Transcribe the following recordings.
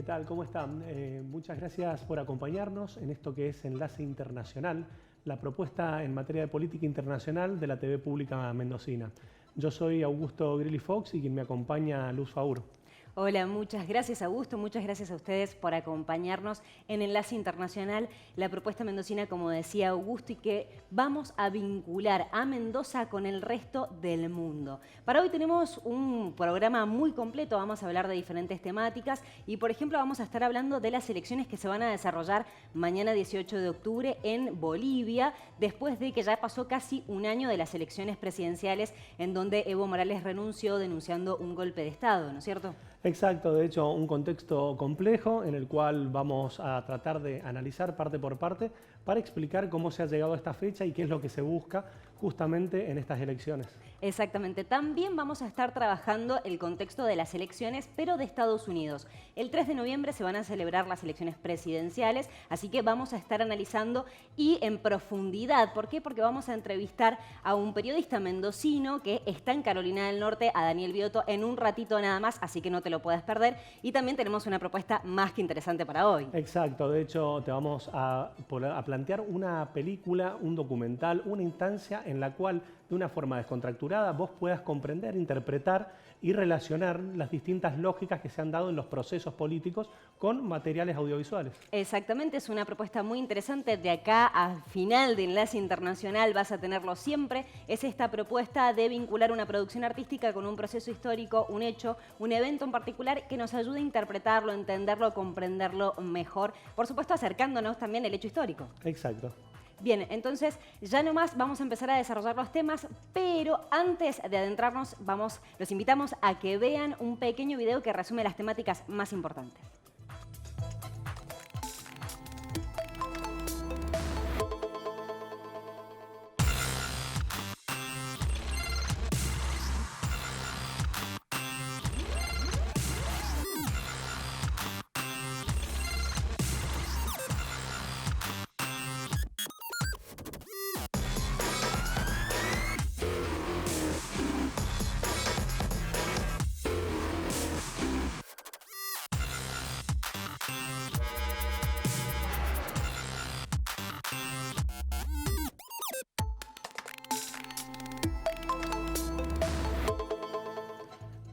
tal? ¿Cómo están? Muchas gracias por acompañarnos en esto que es Enlace Internacional, la propuesta en materia de política internacional de la TV Pública Mendocina. Yo soy Augusto Grilly Fox y quien me acompaña, Luz Faur. Hola, muchas gracias Augusto, muchas gracias a ustedes por acompañarnos en Enlace Internacional, la propuesta mendocina, como decía Augusto, y que vamos a vincular a Mendoza con el resto del mundo. Para hoy tenemos un programa muy completo, vamos a hablar de diferentes temáticas y, por ejemplo, vamos a estar hablando de las elecciones que se van a desarrollar mañana 18 de octubre en Bolivia, después de que ya pasó casi un año de las elecciones presidenciales en donde Evo Morales renunció denunciando un golpe de Estado, ¿no es cierto? Exacto, de hecho un contexto complejo en el cual vamos a tratar de analizar parte por parte para explicar cómo se ha llegado a esta fecha y qué es lo que se busca justamente en estas elecciones. Exactamente. También vamos a estar trabajando el contexto de las elecciones, pero de Estados Unidos. El 3 de noviembre se van a celebrar las elecciones presidenciales, así que vamos a estar analizando y en profundidad. ¿Por qué? Porque vamos a entrevistar a un periodista mendocino que está en Carolina del Norte, a Daniel Biotto, en un ratito nada más, así que no te lo puedes perder. Y también tenemos una propuesta más que interesante para hoy. Exacto, de hecho te vamos a plantear una película, un documental, una instancia en la cual de una forma descontracturada vos puedas comprender, interpretar y relacionar las distintas lógicas que se han dado en los procesos políticos con materiales audiovisuales. Exactamente, es una propuesta muy interesante. De acá al final de Enlace Internacional vas a tenerlo siempre. Es esta propuesta de vincular una producción artística con un proceso histórico, un hecho, un evento en particular que nos ayude a interpretarlo, entenderlo, comprenderlo mejor. Por supuesto, acercándonos también al hecho histórico. Exacto. Bien, entonces ya nomás vamos a empezar a desarrollar los temas, pero antes de adentrarnos, los invitamos a que vean un pequeño video que resume las temáticas más importantes.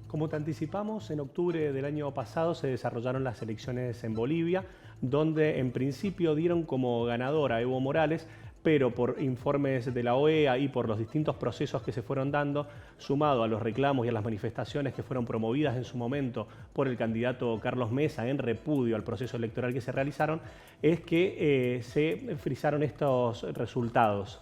Como te anticipamos, en octubre del año pasado se desarrollaron las elecciones en Bolivia, donde en principio dieron como ganador a Evo Morales, pero por informes de la OEA y por los distintos procesos que se fueron dando, sumado a los reclamos y a las manifestaciones que fueron promovidas en su momento por el candidato Carlos Mesa en repudio al proceso electoral que se realizaron, es que se frisaron estos resultados.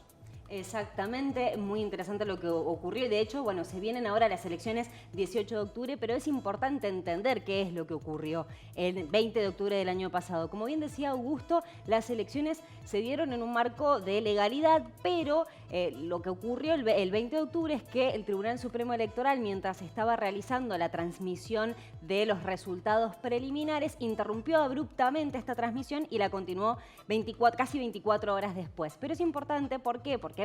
Exactamente, muy interesante lo que ocurrió. De hecho, bueno, se vienen ahora las elecciones 18 de octubre, pero es importante entender qué es lo que ocurrió el 20 de octubre del año pasado. Como bien decía Augusto, las elecciones se dieron en un marco de legalidad, pero lo que ocurrió el 20 de octubre es que el Tribunal Supremo Electoral, mientras estaba realizando la transmisión de los resultados preliminares, interrumpió abruptamente esta transmisión y la continuó casi 24 horas después. Pero es importante, ¿por qué? Porque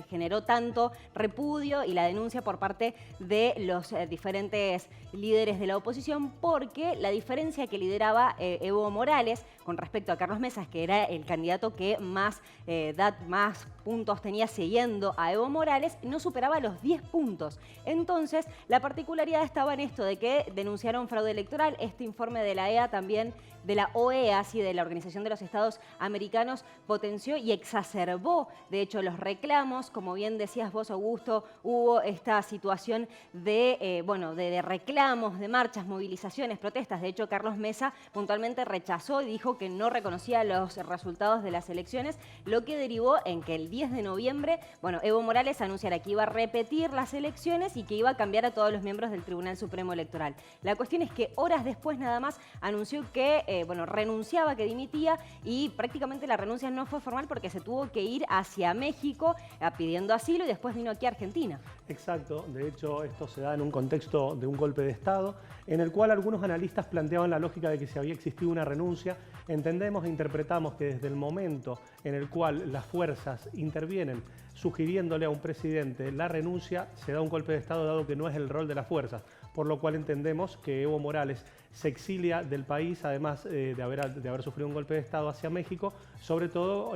generó tanto repudio y la denuncia por parte de los diferentes líderes de la oposición, porque la diferencia que lideraba Evo Morales con respecto a Carlos Mesa, que era el candidato que más puntos tenía siguiendo a Evo Morales, no superaba los 10 puntos. Entonces, la particularidad estaba en esto de que denunciaron fraude electoral. Este informe de la EA también, de la OEA, sí, de la Organización de los Estados Americanos, potenció y exacerbó, de hecho, los reclamos. Como bien decías vos, Augusto, hubo esta situación de reclamos, de marchas, movilizaciones, protestas. De hecho, Carlos Mesa puntualmente rechazó y dijo que no reconocía los resultados de las elecciones, lo que derivó en que el 10 de noviembre, Evo Morales anunciara que iba a repetir las elecciones y que iba a cambiar a todos los miembros del Tribunal Supremo Electoral. La cuestión es que horas después nada más anunció que renunciaba, que dimitía, y prácticamente la renuncia no fue formal porque se tuvo que ir hacia México pidiendo asilo y después vino aquí a Argentina. Exacto, de hecho esto se da en un contexto de un golpe de Estado en el cual algunos analistas planteaban la lógica de que si había existido una renuncia. Entendemos e interpretamos que desde el momento en el cual las fuerzas intervienen sugiriéndole a un presidente la renuncia, se da un golpe de Estado dado que no es el rol de las fuerzas. por lo cual entendemos que Evo Morales se exilia del país, además de haber sufrido un golpe de Estado hacia México, sobre todo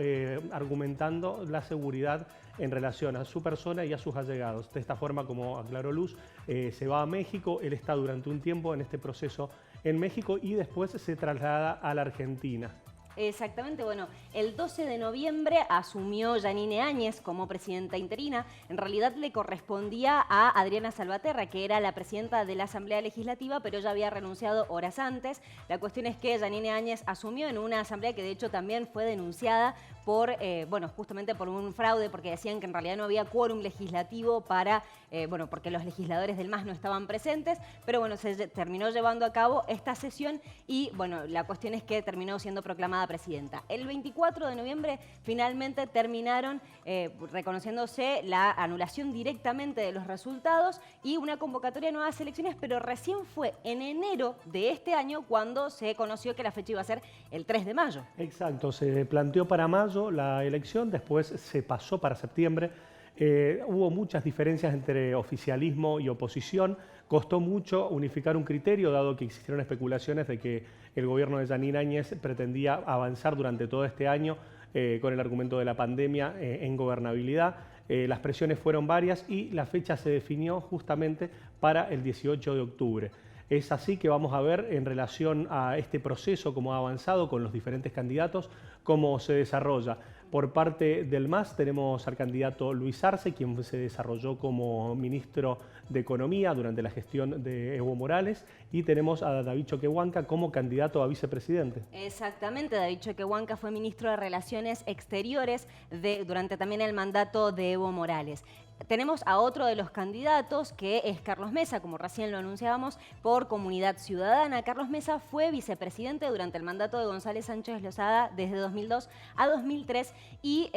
argumentando la seguridad en relación a su persona y a sus allegados. De esta forma, como aclaró Luz, se va a México, él está durante un tiempo en este proceso en México y después se traslada a la Argentina. Exactamente, bueno, el 12 de noviembre asumió Yanine Áñez como presidenta interina. En realidad le correspondía a Adriana Salvaterra, que era la presidenta de la Asamblea Legislativa, pero ya había renunciado horas antes. La cuestión es que Yanine Áñez asumió en una asamblea que de hecho también fue denunciada por, justamente por un fraude, porque decían que en realidad no había quórum legislativo para, porque los legisladores del MAS no estaban presentes, pero bueno, se terminó llevando a cabo esta sesión y bueno, la cuestión es que terminó siendo proclamada presidenta. El 24 de noviembre finalmente terminaron reconociéndose la anulación directamente de los resultados y una convocatoria a nuevas elecciones, pero recién fue en enero de este año cuando se conoció que la fecha iba a ser el 3 de mayo. Exacto, se planteó para mayo la elección, después se pasó para septiembre. Hubo muchas diferencias entre oficialismo y oposición. Costó mucho unificar un criterio, dado que existieron especulaciones de que el gobierno de Yanine Áñez pretendía avanzar durante todo este año con el argumento de la pandemia en gobernabilidad. Las presiones fueron varias y la fecha se definió justamente para el 18 de octubre. Es así que vamos a ver en relación a este proceso, cómo ha avanzado con los diferentes candidatos, cómo se desarrolla. Por parte del MAS tenemos al candidato Luis Arce, quien se desarrolló como ministro de Economía durante la gestión de Evo Morales, y tenemos a David Choquehuanca como candidato a vicepresidente. Exactamente, David Choquehuanca fue ministro de Relaciones Exteriores durante también el mandato de Evo Morales. Tenemos a otro de los candidatos, que es Carlos Mesa, como recién lo anunciábamos, por Comunidad Ciudadana. Carlos Mesa fue vicepresidente durante el mandato de González Sánchez Lozada desde 2002 a 2003 y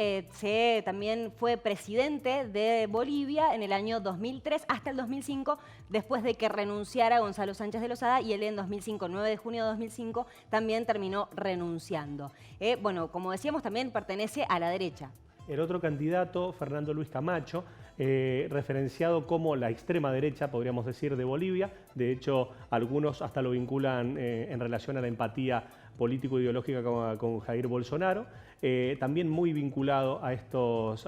también fue presidente de Bolivia en el año 2003 hasta el 2005, después de que renunciara Gonzalo Sánchez de Lozada, y él en 2005, 9 de junio de 2005, también terminó renunciando. Como decíamos, también pertenece a la derecha. El otro candidato, Fernando Luis Camacho, referenciado como la extrema derecha, podríamos decir, de Bolivia. De hecho, algunos hasta lo vinculan en relación a la empatía político-ideológica con Jair Bolsonaro. También muy vinculado a estos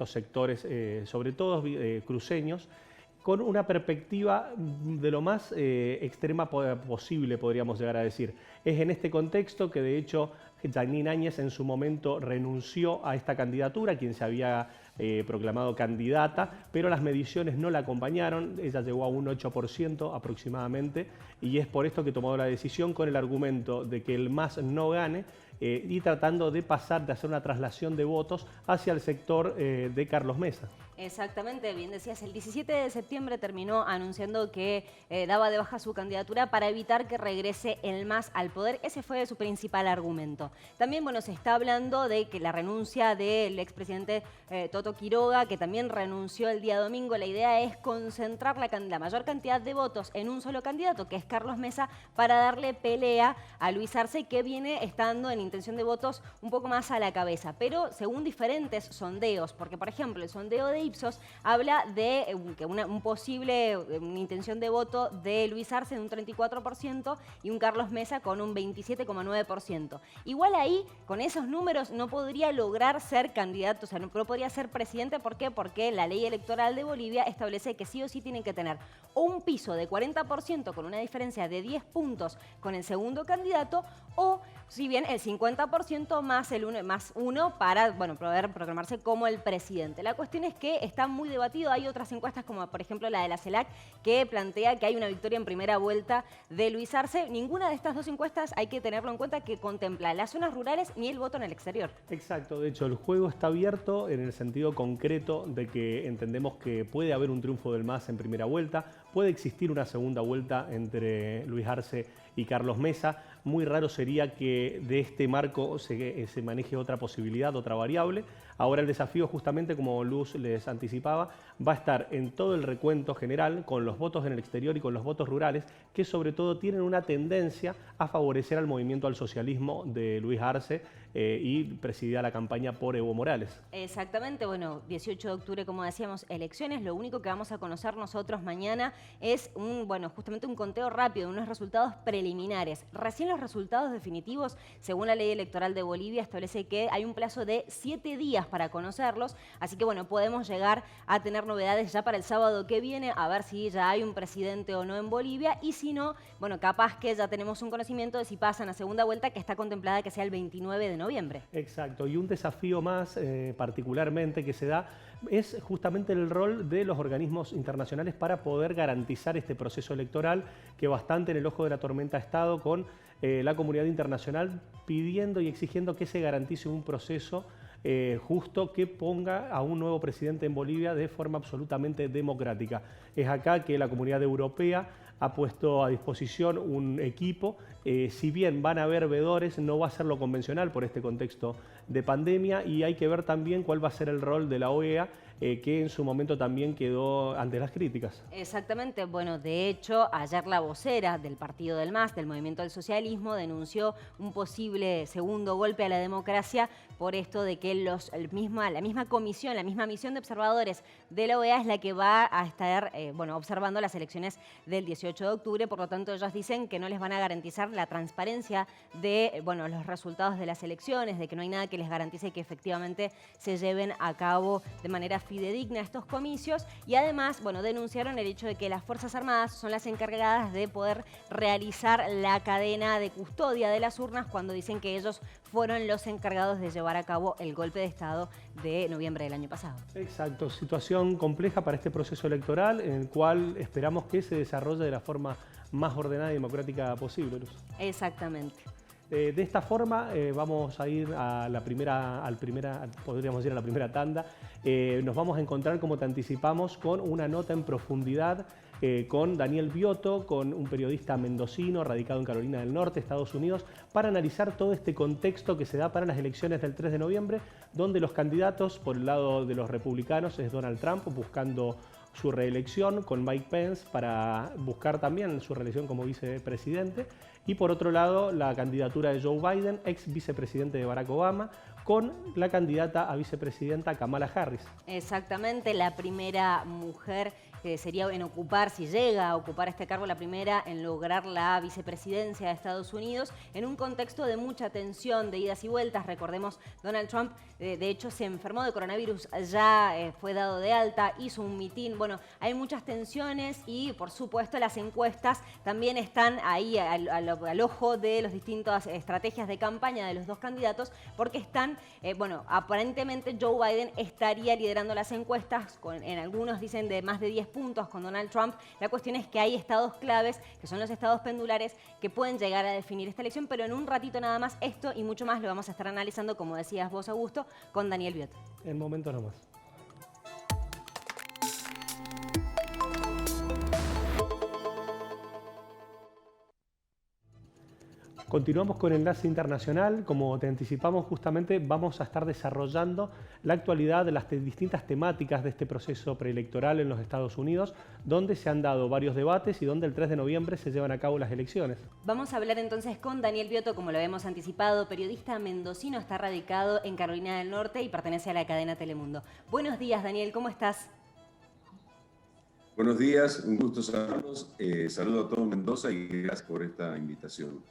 sectores, sobre todo cruceños, con una perspectiva de lo más extrema posible, podríamos llegar a decir. Es en este contexto que, de hecho, Yanine Áñez en su momento renunció a esta candidatura, quien se había proclamado candidata, pero las mediciones no la acompañaron. Ella llegó a un 8% aproximadamente, y es por esto que tomó la decisión con el argumento de que el MAS no gane, y tratando de hacer una traslación de votos hacia el sector de Carlos Mesa. Exactamente, bien decías, el 17 de septiembre terminó anunciando que daba de baja su candidatura para evitar que regrese el MAS al poder. Ese fue su principal argumento. También, se está hablando de que la renuncia del expresidente Toto Quiroga, que también renunció el día domingo. La idea es concentrar la mayor cantidad de votos en un solo candidato, que es Carlos Mesa, para darle pelea a Luis Arce, que viene estando en intención de votos un poco más a la cabeza, pero según diferentes sondeos, porque por ejemplo el sondeo de Ipsos habla de una intención de voto de Luis Arce de un 34% y un Carlos Mesa con un 27,9%. Igual ahí, con esos números, no podría lograr ser candidato, o sea, no podría ser presidente. ¿Por qué? Porque la ley electoral de Bolivia establece que sí o sí tienen que tener o un piso de 40% con una diferencia de 10 puntos con el segundo candidato, o si bien el 50% más uno para poder proclamarse como el presidente. La cuestión es que está muy debatido. Hay otras encuestas, como por ejemplo la de la CELAC, que plantea que hay una victoria en primera vuelta de Luis Arce. Ninguna de estas dos encuestas, hay que tenerlo en cuenta, que contempla las zonas rurales ni el voto en el exterior. Exacto, de hecho el juego está abierto en el sentido concreto de que entendemos que puede haber un triunfo del MAS en primera vuelta, puede existir una segunda vuelta entre Luis Arce y Carlos Mesa. Muy raro sería que de este marco se maneje otra posibilidad, otra variable. Ahora el desafío, justamente como Luz les anticipaba, va a estar en todo el recuento general, con los votos en el exterior y con los votos rurales, que sobre todo tienen una tendencia a favorecer al movimiento al socialismo de Luis Arce, y presidía la campaña por Evo Morales. Exactamente, bueno, 18 de octubre, como decíamos, elecciones. Lo único que vamos a conocer nosotros mañana es justamente un conteo rápido, unos resultados preliminares. Recién los resultados definitivos, según la ley electoral de Bolivia, establece que hay un plazo de 7 días para conocerlos, así que bueno, podemos llegar a tener novedades ya para el sábado que viene, a ver si ya hay un presidente o no en Bolivia, y si no, bueno, capaz que ya tenemos un conocimiento de si pasan a segunda vuelta, que está contemplada que sea el 29 de noviembre. Exacto, y un desafío más particularmente que se da es justamente el rol de los organismos internacionales para poder garantizar este proceso electoral que bastante en el ojo de la tormenta ha estado, con la comunidad internacional pidiendo y exigiendo que se garantice un proceso justo que ponga a un nuevo presidente en Bolivia de forma absolutamente democrática. Es acá que la comunidad europea ha puesto a disposición un equipo. Si bien van a haber veedores, no va a ser lo convencional por este contexto de pandemia, y hay que ver también cuál va a ser el rol de la OEA, que en su momento también quedó ante las críticas. Exactamente, bueno, de hecho, ayer la vocera del partido del MAS, del Movimiento del Socialismo, denunció un posible segundo golpe a la democracia por esto de que la misma comisión, la misma misión de observadores de la OEA es la que va a estar observando las elecciones del 18 de octubre, por lo tanto ellos dicen que no les van a garantizar la transparencia de los resultados de las elecciones, de que no hay nada que les garantice que efectivamente se lleven a cabo de manera fidedigna estos comicios, y además, denunciaron el hecho de que las Fuerzas Armadas son las encargadas de poder realizar la cadena de custodia de las urnas, cuando dicen que ellos fueron los encargados de llevar a cabo el golpe de Estado de noviembre del año pasado. Exacto, situación compleja para este proceso electoral, en el cual esperamos que se desarrolle de la forma más ordenada y democrática posible, Luz. Exactamente. De esta forma vamos a ir a la primera tanda. Nos vamos a encontrar, como te anticipamos, con una nota en profundidad con Daniel Biotto, con un periodista mendocino radicado en Carolina del Norte, Estados Unidos, para analizar todo este contexto que se da para las elecciones del 3 de noviembre, donde los candidatos, por el lado de los republicanos, es Donald Trump buscando su reelección, con Mike Pence para buscar también su reelección como vicepresidente, y por otro lado la candidatura de Joe Biden, ex vicepresidente de Barack Obama, con la candidata a vicepresidenta Kamala Harris. Exactamente, la primera mujer que sería en ocupar, si llega a ocupar este cargo, la primera en lograr la vicepresidencia de Estados Unidos, en un contexto de mucha tensión, de idas y vueltas. Recordemos, Donald Trump, de hecho, se enfermó de coronavirus, ya fue dado de alta, hizo un mitin. Bueno, hay muchas tensiones y, por supuesto, las encuestas también están ahí al ojo de las distintas estrategias de campaña de los dos candidatos, porque están, aparentemente Joe Biden estaría liderando las encuestas, en algunos dicen de más de 10 puntos con Donald Trump. La cuestión es que hay estados claves, que son los estados pendulares, que pueden llegar a definir esta elección, pero en un ratito nada más esto y mucho más lo vamos a estar analizando, como decías vos, Augusto, con Daniel Biotto. En momento nomás. Continuamos con Enlace Internacional. Como te anticipamos, justamente vamos a estar desarrollando la actualidad de las distintas temáticas de este proceso preelectoral en los Estados Unidos, donde se han dado varios debates y donde el 3 de noviembre se llevan a cabo las elecciones. Vamos a hablar entonces con Daniel Biotto, como lo habíamos anticipado, periodista mendocino, está radicado en Carolina del Norte y pertenece a la cadena Telemundo. Buenos días, Daniel, ¿cómo estás? Buenos días, un gusto saludarlos. Saludo a todo Mendoza y gracias por esta invitación.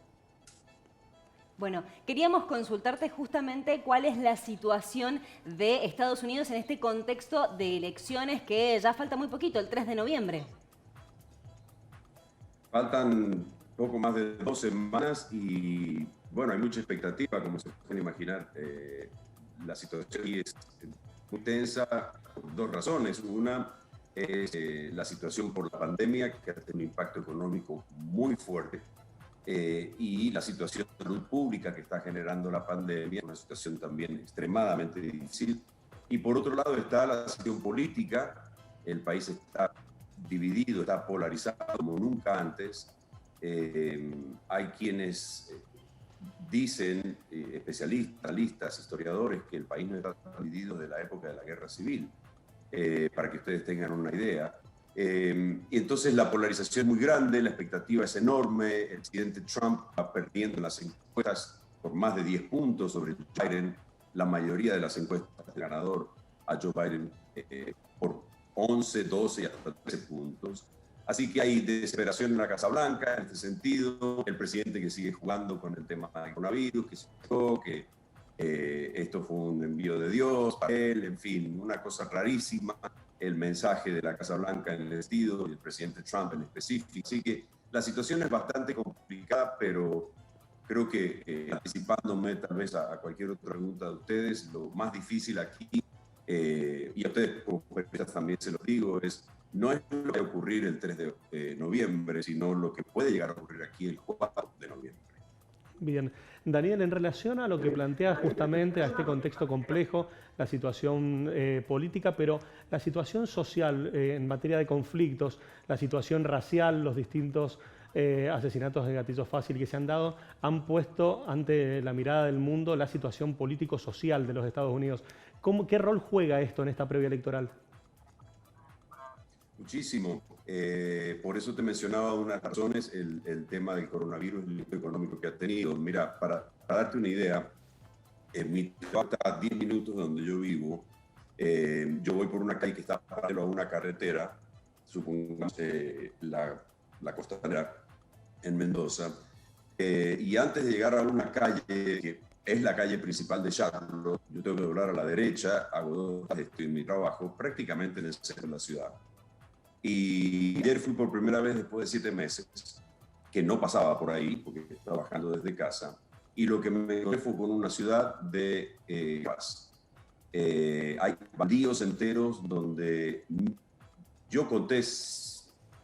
Bueno, queríamos consultarte justamente cuál es la situación de Estados Unidos en este contexto de elecciones que ya falta muy poquito, el 3 de noviembre. Faltan poco más de 2 semanas y, bueno, hay mucha expectativa, como se pueden imaginar. La situación aquí es muy tensa por 2 razones. Una es la situación por la pandemia, que ha tenido un impacto económico muy fuerte. Y la situación de salud pública que está generando la pandemia, una situación también extremadamente difícil. Y por otro lado está la situación política. El país está dividido, está polarizado como nunca antes. Hay quienes dicen, especialistas, historiadores, que el país no está dividido de la época de la Guerra Civil, para que ustedes tengan una idea. Y entonces la polarización es muy grande, la expectativa es enorme, el presidente Trump va perdiendo en las encuestas por más de 10 puntos sobre Biden. La mayoría de las encuestas de ganador a Joe Biden por 11, 12 y hasta 13 puntos. Así que hay desesperación en la Casa Blanca en este sentido. El presidente que sigue jugando con el tema del coronavirus, que esto fue un envío de Dios para él, en fin, una cosa rarísima. El mensaje de la Casa Blanca en el vestido y el presidente Trump en específico. Así que la situación es bastante complicada, pero creo que anticipándome tal vez a cualquier otra pregunta de ustedes, lo más difícil aquí, y a ustedes como periodistas también se lo digo, no es lo que va a ocurrir el 3 de noviembre, sino lo que puede llegar a ocurrir aquí el 4 de noviembre. Bien. Daniel, en relación a lo que plantea justamente a este contexto complejo, la situación política, pero la situación social en materia de conflictos, la situación racial, los distintos asesinatos de gatillo fácil que se han dado, han puesto ante la mirada del mundo la situación político-social de los Estados Unidos. ¿Qué rol juega esto en esta previa electoral? Muchísimo. Por eso te mencionaba unas razones, el tema del coronavirus y el impacto económico que ha tenido. Mira, para darte una idea, en mi ciudad está a 10 minutos de donde yo vivo. Yo voy por una calle que está paralelo a una carretera, supongamos la costanera en Mendoza, y antes de llegar a una calle que es la calle principal de Charlotte, yo tengo que doblar a la derecha, hago estoy en mi trabajo, prácticamente en el centro de la ciudad. Y ayer fui por primera vez después de 7 meses, que no pasaba por ahí, porque estaba trabajando desde casa, y lo que me encontré fue con una ciudad de paz. Hay baldíos enteros donde yo conté,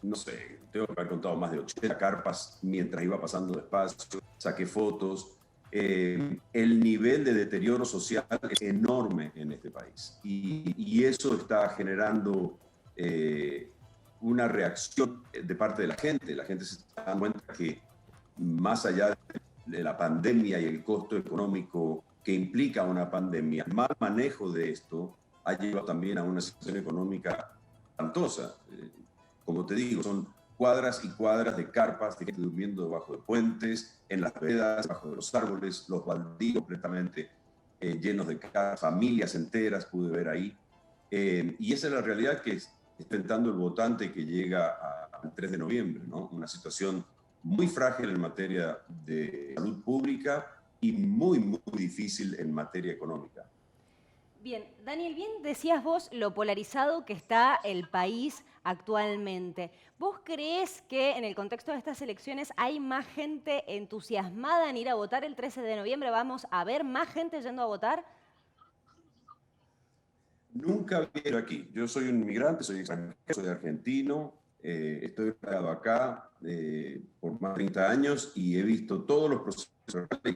no sé, tengo que haber contado más de 80 carpas mientras iba pasando despacio, saqué fotos. El nivel de deterioro social es enorme en este país, y eso está generando una reacción de parte de la gente. La gente se da cuenta que más allá de la pandemia y el costo económico que implica una pandemia, el mal manejo de esto ha llevado también a una situación económica espantosa. Como te digo, son cuadras y cuadras de carpas de gente durmiendo debajo de puentes, en las veredas, debajo de los árboles, los baldíos completamente llenos de carpas, familias enteras pude ver ahí. Y esa es la realidad que está enfrentando el votante que llega al 3 de noviembre, ¿no? Una situación muy frágil en materia de salud pública y muy, muy difícil en materia económica. Bien, Daniel, bien decías vos lo polarizado que está el país actualmente. ¿Vos creés que en el contexto de estas elecciones hay más gente entusiasmada en ir a votar el 13 de noviembre? ¿Vamos a ver más gente yendo a votar? Nunca vi aquí. Yo soy un inmigrante, soy extranjero, soy argentino, estoy radicado acá por más de 30 años y he visto todos los procesos y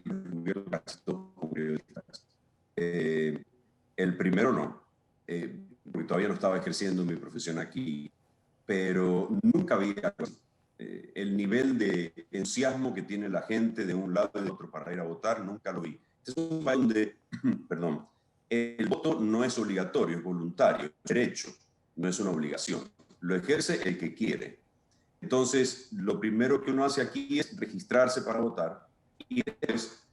casi todos como periodistas. El primero no, porque todavía no estaba ejerciendo mi profesión aquí, pero nunca vi algo así. El nivel de entusiasmo que tiene la gente de un lado y de otro para ir a votar, nunca lo vi. Este es un país donde, perdón, el voto no es obligatorio, es voluntario, es derecho, no es una obligación. Lo ejerce el que quiere. Entonces, lo primero que uno hace aquí es registrarse para votar y después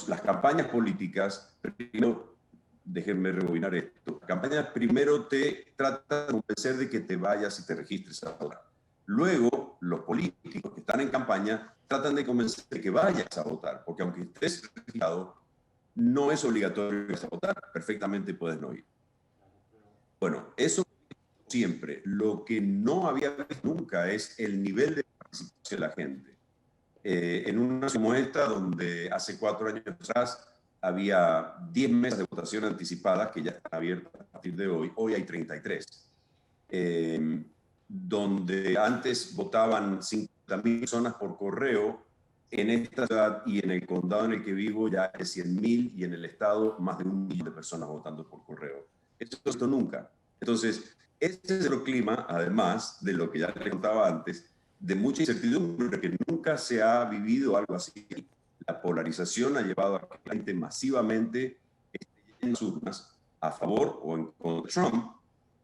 las campañas políticas, primero, déjenme rebobinar esto, las campañas primero te tratan de convencer de que te vayas y te registres a votar. Luego, los políticos que están en campaña tratan de convencer de que vayas a votar, porque aunque estés registrado, no es obligatorio votar, perfectamente puedes no ir. Bueno, eso siempre. Lo que no había visto nunca es el nivel de participación de la gente. En una como esta, donde hace 4 años atrás había 10 mesas de votación anticipadas que ya están abiertas a partir de hoy hay 33. Donde antes votaban 50.000 personas por correo, en esta ciudad y en el condado en el que vivo ya hay 100.000 y en el estado más de 1 millón de personas votando por correo. Esto nunca. Entonces, este es el clima, además de lo que ya les contaba antes, de mucha incertidumbre, que nunca se ha vivido algo así. La polarización ha llevado a que la gente masivamente esté en las urnas a favor o en contra de Trump,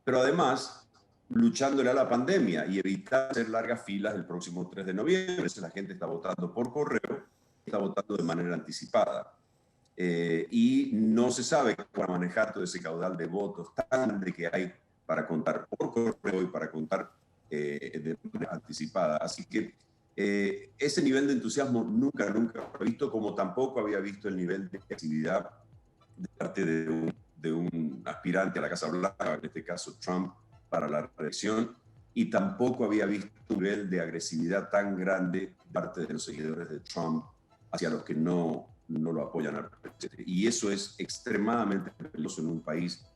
pero además luchándole a la pandemia y evitar hacer largas filas el próximo 3 de noviembre. Entonces la gente está votando por correo está votando de manera anticipada. Y no se sabe cómo manejar todo ese caudal de votos tan grande que hay para contar por correo y para contar de manera anticipada. Así que ese nivel de entusiasmo nunca he visto, como tampoco había visto el nivel de actividad de parte de un aspirante a la Casa Blanca, en este caso Trump, para la reelección, y tampoco había visto un nivel de agresividad tan grande de parte de los seguidores de Trump hacia los que no lo apoyan al presidente. Y eso es extremadamente peligroso en un país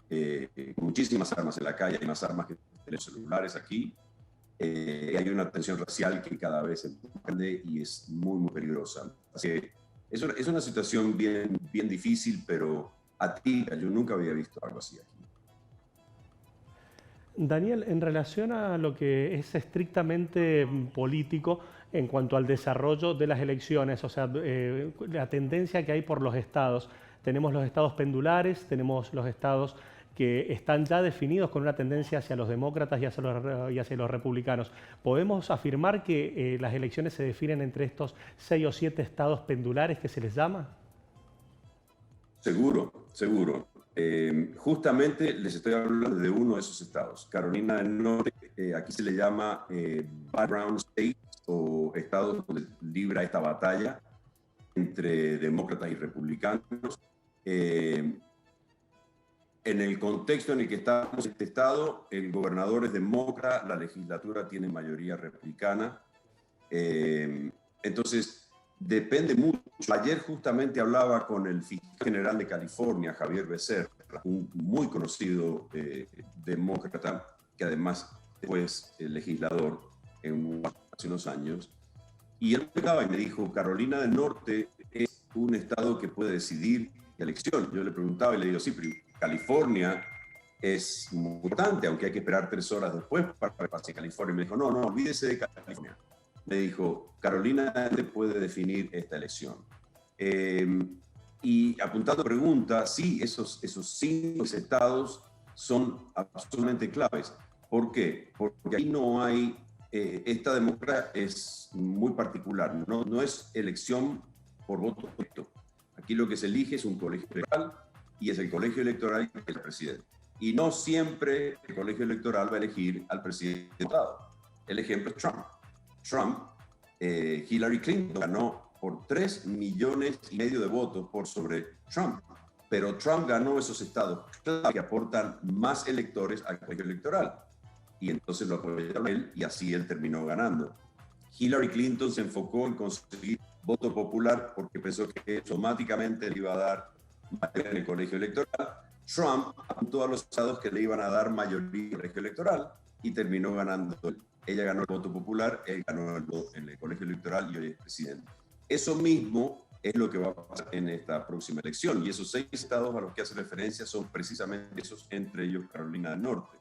con muchísimas armas en la calle, hay más armas que los celulares aquí. Hay una tensión racial que cada vez se expande y es muy, muy peligrosa. Así que es una situación bien difícil, pero atípica. Yo nunca había visto algo así aquí. Daniel, en relación a lo que es estrictamente político en cuanto al desarrollo de las elecciones, o sea, la tendencia que hay por los estados, tenemos los estados pendulares, tenemos los estados que están ya definidos con una tendencia hacia los demócratas y hacia los republicanos. ¿Podemos afirmar que las elecciones se definen entre estos 6 o 7 estados pendulares que se les llama? Seguro, seguro. Justamente les estoy hablando de uno de esos estados, Carolina del Norte. Aquí se le llama battleground states, o estados donde libra esta batalla entre demócratas y republicanos. En el contexto en el que estamos en este estado, el gobernador es demócrata, la legislatura tiene mayoría republicana. Entonces, depende mucho. Ayer justamente hablaba con el fiscal general de California, Javier Becerra, un muy conocido demócrata, que además fue legislador hace unos años, y él hablaba y me dijo, Carolina del Norte es un estado que puede decidir la elección. Yo le preguntaba y le digo, sí, pero California es muy importante, aunque hay que esperar 3 horas después para que pase California. Y me dijo, no, olvídese de California. Me dijo, Carolina puede definir esta elección. Y apuntando a pregunta, sí, esos 5 estados son absolutamente claves. ¿Por qué? Porque ahí no hay, esta democracia es muy particular, no es elección por voto directo. Aquí lo que se elige es un colegio electoral, y es el colegio electoral que es el presidente. Y no siempre el colegio electoral va a elegir al presidente del Estado. El ejemplo es Trump. Hillary Clinton ganó por 3,5 millones de votos por sobre Trump. Pero Trump ganó esos estados que aportan más electores al colegio electoral. Y entonces lo apoyaron a él y así él terminó ganando. Hillary Clinton se enfocó en conseguir voto popular porque pensó que automáticamente le iba a dar mayoría en el colegio electoral. Trump apuntó a los estados que le iban a dar mayoría en el colegio electoral y terminó ganando. Ella ganó el voto popular, él ganó en el colegio electoral y hoy es presidente. Eso mismo es lo que va a pasar en esta próxima elección, y esos 6 estados a los que hace referencia son precisamente esos, entre ellos Carolina del Norte.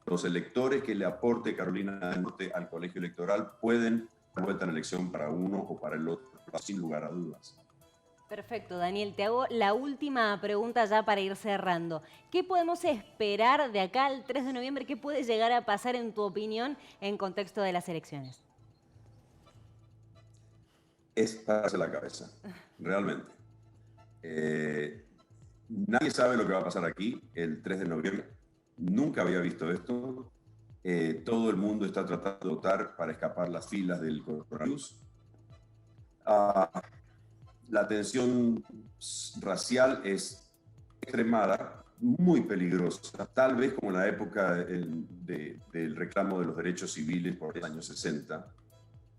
Los electores que le aporte Carolina del Norte al colegio electoral pueden dar vuelta en elección para uno o para el otro, sin lugar a dudas. Perfecto, Daniel. Te hago la última pregunta ya para ir cerrando. ¿Qué podemos esperar de acá al 3 de noviembre? ¿Qué puede llegar a pasar, en tu opinión, en contexto de las elecciones? Es pararse la cabeza, realmente. Nadie sabe lo que va a pasar aquí el 3 de noviembre. Nunca había visto esto. Todo el mundo está tratando de votar para escapar las filas del coronavirus. La tensión racial es extremada, muy peligrosa, tal vez como en la época del reclamo de los derechos civiles por los años 60.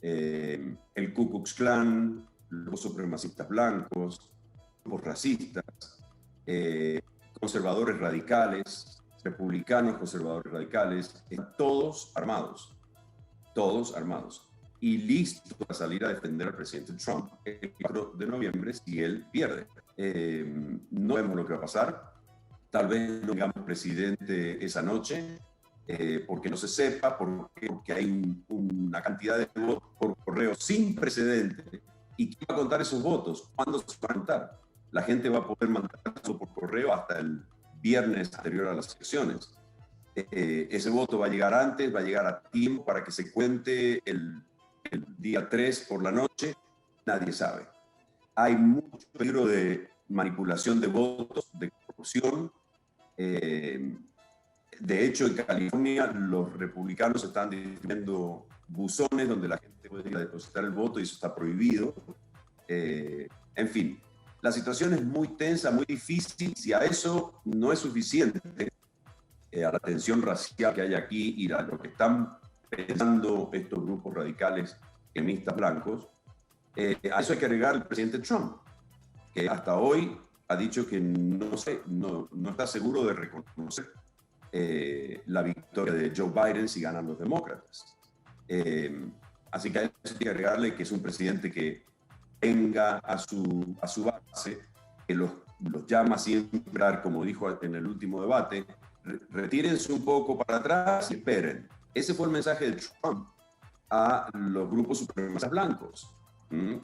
El Ku Klux Klan, los supremacistas blancos, grupos racistas, conservadores radicales, republicanos conservadores radicales, todos armados y listos para salir a defender al presidente Trump el 4 de noviembre si él pierde. No vemos lo que va a pasar. Tal vez no tengamos presidente esa noche, porque no se sepa, porque hay una cantidad de votos por correo sin precedente. ¿Y quién va a contar esos votos? ¿Cuándo se va a contar? La gente va a poder mandar eso por correo hasta el viernes anterior a las elecciones. Ese voto va a llegar antes, va a llegar a tiempo para que se cuente el día 3 por la noche. Nadie sabe. hay mucho peligro de manipulación de votos, de corrupción. De hecho, en California los republicanos están distribuyendo buzones donde la gente puede ir a depositar el voto y eso está prohibido. En fin, la situación es muy tensa, muy difícil. Si a eso no es suficiente, a la tensión racial que hay aquí y a lo que están pensando estos grupos radicales extremistas blancos, a eso hay que agregar el presidente Trump, que hasta hoy ha dicho que no está seguro de reconocer la victoria de Joe Biden si ganan los demócratas. Así que a eso hay que agregarle que es un presidente que tenga a su base, que los llama siempre, como dijo en el último debate, retírense un poco para atrás y esperen. Ese fue el mensaje de Trump a los grupos supremacistas blancos.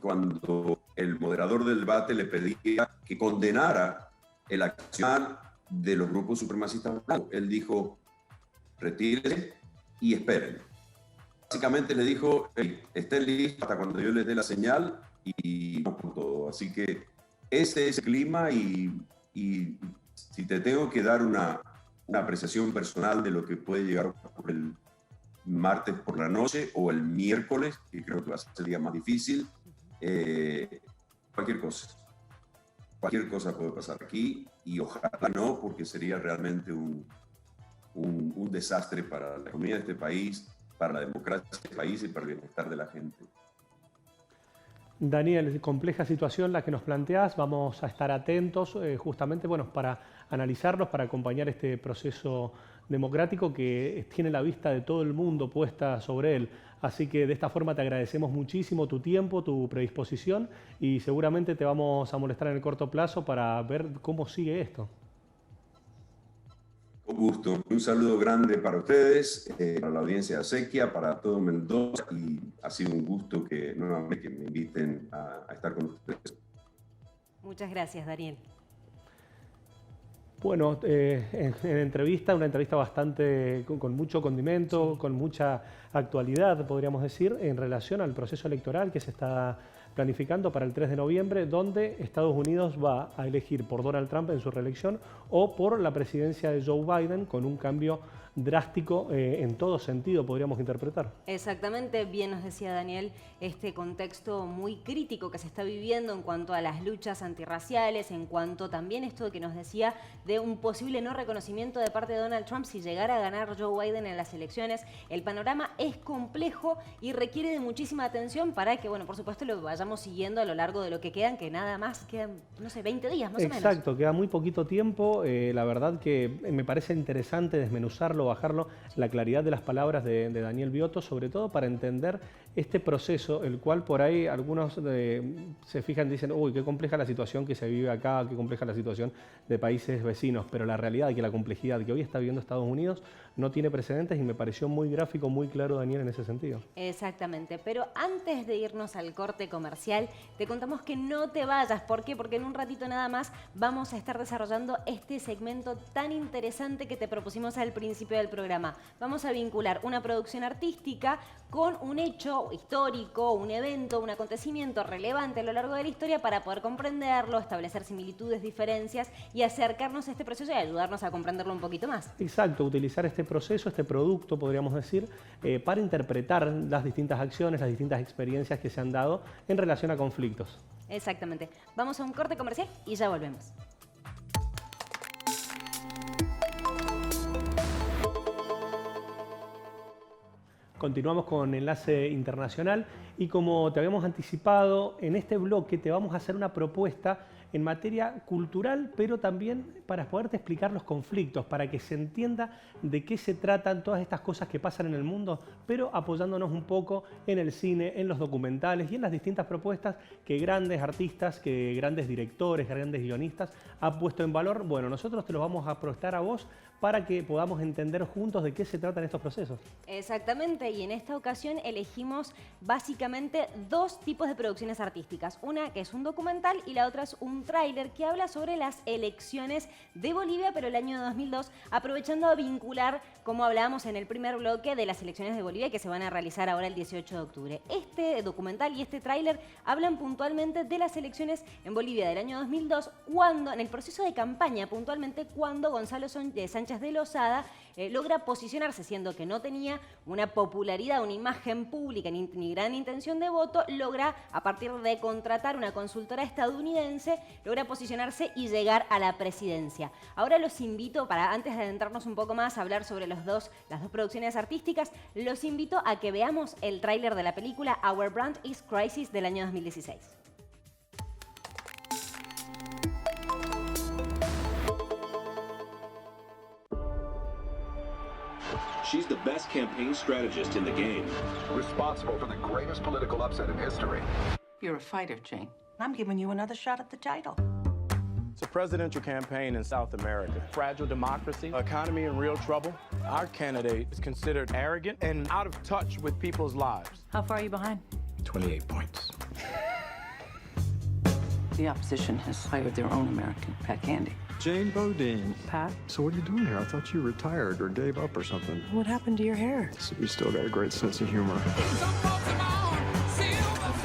Cuando el moderador del debate le pedía que condenara el accionar de los grupos supremacistas blancos, él dijo, retírense y esperen. Básicamente le dijo, hey, estén listos hasta cuando yo les dé la señal y vamos con todo. Así que ese es el clima y si te tengo que dar una apreciación personal de lo que puede llegar por el martes por la noche o el miércoles, que creo que va a ser el día más difícil, cualquier cosa puede pasar aquí y ojalá no, porque sería realmente un desastre para la economía de este país, para la democracia de este país y para el bienestar de la gente. Daniel, compleja situación la que nos planteás, vamos a estar atentos justamente para analizarlos, para acompañar este proceso democrático que tiene la vista de todo el mundo puesta sobre él. Así que de esta forma te agradecemos muchísimo tu tiempo, tu predisposición y seguramente te vamos a molestar en el corto plazo para ver cómo sigue esto. Con gusto. Un saludo grande para ustedes, para la audiencia de Acequia, para todo Mendoza y ha sido un gusto que nuevamente me inviten a estar con ustedes. Muchas gracias, Daniel. Bueno, en una entrevista bastante con mucho condimento, con mucha actualidad, podríamos decir, en relación al proceso electoral que se está planificando para el 3 de noviembre, donde Estados Unidos va a elegir por Donald Trump en su reelección o por la presidencia de Joe Biden, con un cambio drástico en todo sentido, podríamos interpretar. Exactamente, bien nos decía Daniel, este contexto muy crítico que se está viviendo en cuanto a las luchas antirraciales, en cuanto también esto que nos decía de un posible no reconocimiento de parte de Donald Trump si llegara a ganar Joe Biden en las elecciones. El panorama es complejo y requiere de muchísima atención para que, bueno, por supuesto lo vayamos siguiendo a lo largo de lo que quedan, que nada más quedan, no sé, 20 días más o menos. Exacto, queda muy poquito tiempo. La verdad que me parece interesante desmenuzarlo, bajarlo, la claridad de las palabras de Daniel Biotto, sobre todo para entender este proceso, el cual por ahí algunos se fijan y dicen, uy, qué compleja la situación que se vive acá, qué compleja la situación de países vecinos, pero la realidad es que la complejidad que hoy está viviendo Estados Unidos no tiene precedentes y me pareció muy gráfico, muy claro, Daniel, en ese sentido. Exactamente, pero antes de irnos al corte comercial, te contamos que no te vayas. ¿Por qué? Porque en un ratito nada más vamos a estar desarrollando este segmento tan interesante que te propusimos al principio del programa. Vamos a vincular una producción artística con un hecho histórico, un evento, un acontecimiento relevante a lo largo de la historia para poder comprenderlo, establecer similitudes, diferencias y acercarnos a este proceso y ayudarnos a comprenderlo un poquito más. Exacto, utilizar este proceso, este producto, podríamos decir, para interpretar las distintas acciones, las distintas experiencias que se han dado en relación a conflictos. Exactamente. Vamos a un corte comercial y ya volvemos. Continuamos con Enlace Internacional y como te habíamos anticipado, en este bloque te vamos a hacer una propuesta en materia cultural, pero también para poderte explicar los conflictos, para que se entienda de qué se tratan todas estas cosas que pasan en el mundo, pero apoyándonos un poco en el cine, en los documentales y en las distintas propuestas que grandes artistas, que grandes directores, grandes guionistas han puesto en valor. Bueno, nosotros te los vamos a prestar a vos para que podamos entender juntos de qué se tratan estos procesos. Exactamente, y en esta ocasión elegimos básicamente básicamente dos tipos de producciones artísticas. Una que es un documental y la otra es un tráiler que habla sobre las elecciones de Bolivia, pero el año 2002, aprovechando a vincular, como hablábamos en el primer bloque, de las elecciones de Bolivia que se van a realizar ahora el 18 de octubre. Este documental y este tráiler hablan puntualmente de las elecciones en Bolivia del año 2002, cuando, en el proceso de campaña, puntualmente cuando Gonzalo Sánchez de Lozada logra posicionarse, siendo que no tenía una popularidad, una imagen pública ni gran intención de voto, logra, a partir de contratar una consultora estadounidense, logra posicionarse y llegar a la presidencia. Ahora los invito, antes de adentrarnos un poco más a hablar sobre las dos producciones artísticas, los invito a que veamos el tráiler de la película Our Brand is Crisis del año 2016. She's the best campaign strategist in the game. Responsible for the greatest political upset in history. You're a fighter, Jane. I'm giving you another shot at the title. It's a presidential campaign in South America. Fragile democracy, economy in real trouble. Our candidate is considered arrogant and out of touch with people's lives. How far are you behind? 28 points. The opposition has hired their own American, Pat Candy. Jane Bodine. Pat? So what are you doing here? I thought you retired or gave up or something. What happened to your hair? So you still got a great sense of humor.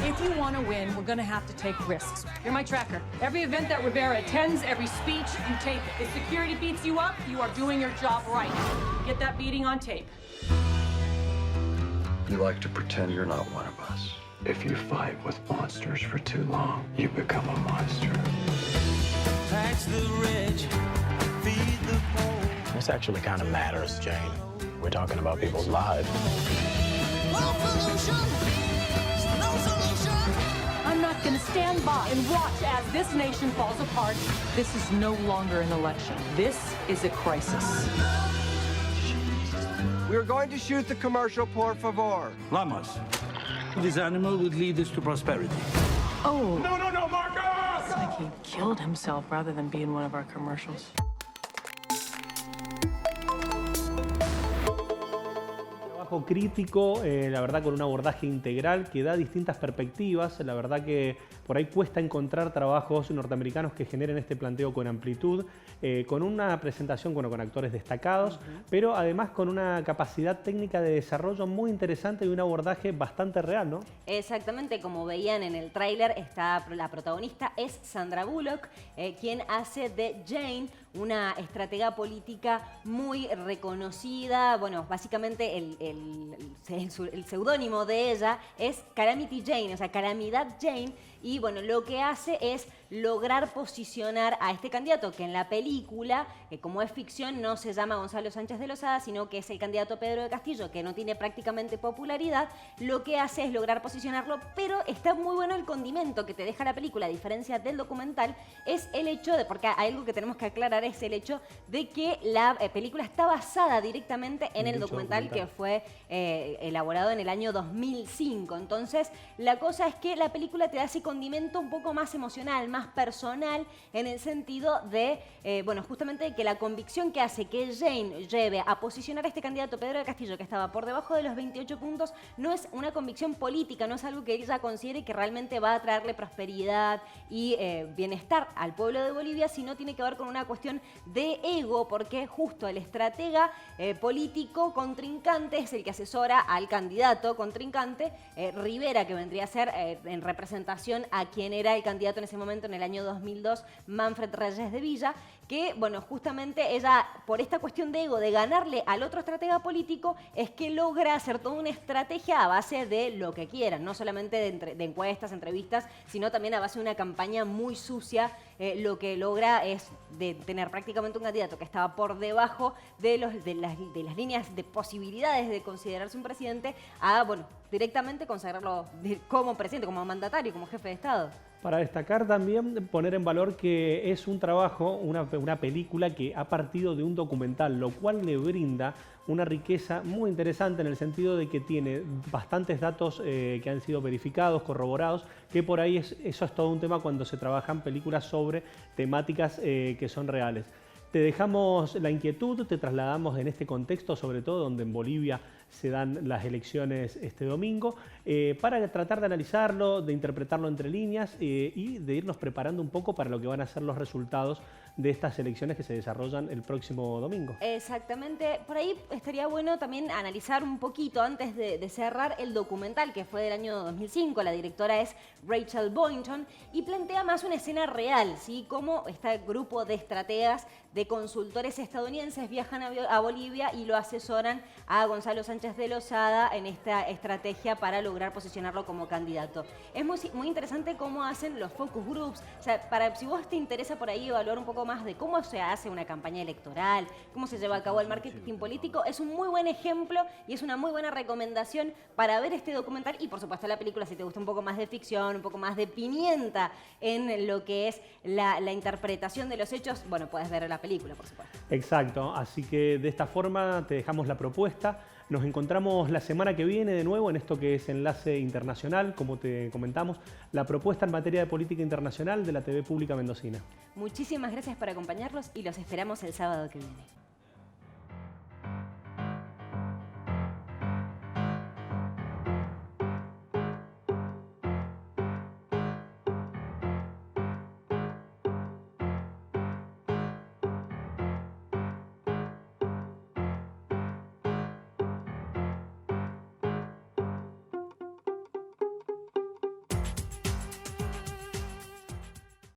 If you want to win, we're going to have to take risks. You're my tracker. Every event that Rivera attends, every speech, you tape it. If security beats you up, you are doing your job right. Get that beating on tape. You like to pretend you're not one of us. If you fight with monsters for too long, you become a monster. Tax the rich, feed the poor. This actually kind of matters, Jane. We're talking about people's lives. No pollution, no solution. I'm not going to stand by and watch as this nation falls apart. This is no longer an election. This is a crisis. We're going to shoot the commercial, por favor. Lamas, this animal would lead us to prosperity. Oh. No, Marcos! It's like he killed himself rather than be in one of our commercials. Trabajo crítico, la verdad con un abordaje integral que da distintas perspectivas. La verdad que por ahí cuesta encontrar trabajos norteamericanos que generen este planteo con amplitud, con una presentación con actores destacados, pero además con una capacidad técnica de desarrollo muy interesante y un abordaje bastante real, ¿no? Exactamente, como veían en el tráiler, la protagonista es Sandra Bullock, quien hace de Jane, una estratega política muy reconocida. Bueno, básicamente el seudónimo de ella es Calamity Jane, o sea, Calamidad Jane. Y bueno, lo que hace es lograr posicionar a este candidato, que en la película, como es ficción, no se llama Gonzalo Sánchez de Lozada, sino que es el candidato Pedro de Castillo, que no tiene prácticamente popularidad. Lo que hace es lograr posicionarlo, pero está muy bueno el condimento que te deja la película, a diferencia del documental, es el hecho de, porque hay algo que tenemos que aclarar, es el hecho de que la película está basada directamente en el documental que fue elaborado en el año 2005. Entonces, la cosa es que la película te da ese condimento un poco más emocional, más personal, en el sentido de, bueno, justamente que la convicción que hace que Jane lleve a posicionar a este candidato Pedro de Castillo, que estaba por debajo de los 28 puntos, no es una convicción política, no es algo que ella considere que realmente va a traerle prosperidad y bienestar al pueblo de Bolivia, sino tiene que ver con una cuestión de ego, porque justo el estratega político contrincante es el que asesora al candidato contrincante, Rivera, que vendría a ser en representación a quien era el candidato en ese momento, en el año 2002, Manfred Reyes de Villa, que, bueno, justamente ella, por esta cuestión de ego, de ganarle al otro estratega político, es que logra hacer toda una estrategia a base de lo que quieran, no solamente de encuestas, entrevistas, sino también a base de una campaña muy sucia. Lo que logra es de tener prácticamente un candidato que estaba por debajo de las líneas de posibilidades de considerarse un presidente, a, bueno, directamente consagrarlo como presidente, como mandatario, como jefe de Estado. Para destacar también, poner en valor que es un trabajo, una película que ha partido de un documental, lo cual le brinda una riqueza muy interesante en el sentido de que tiene bastantes datos que han sido verificados, corroborados, que por ahí eso es todo un tema cuando se trabajan películas sobre temáticas que son reales. Te dejamos la inquietud, te trasladamos en este contexto, sobre todo donde en Bolivia se dan las elecciones este domingo, para tratar de analizarlo, de interpretarlo entre líneas y de irnos preparando un poco para lo que van a ser los resultados de estas elecciones que se desarrollan el próximo domingo. Exactamente. Por ahí estaría bueno también analizar un poquito, antes de cerrar, el documental que fue del año 2005. La directora es Rachel Boynton y plantea más una escena real, ¿sí? Cómo este grupo de estrategas, de consultores estadounidenses viajan a Bolivia y lo asesoran a Gonzalo Sánchez de Lozada en esta estrategia para lograr posicionarlo como candidato. Es muy interesante cómo hacen los focus groups. O sea, si vos te interesa por ahí evaluar un poco más de cómo se hace una campaña electoral, cómo se lleva a cabo el marketing político, es un muy buen ejemplo y es una muy buena recomendación para ver este documental y por supuesto la película si te gusta un poco más de ficción, un poco más de pimienta en lo que es la interpretación de los hechos, bueno, puedes ver la película, por supuesto. Exacto, así que de esta forma te dejamos la propuesta. Nos encontramos la semana que viene de nuevo en esto que es Enlace Internacional, como te comentamos, la propuesta en materia de política internacional de la TV Pública Mendocina. Muchísimas gracias por acompañarnos y los esperamos el sábado que viene.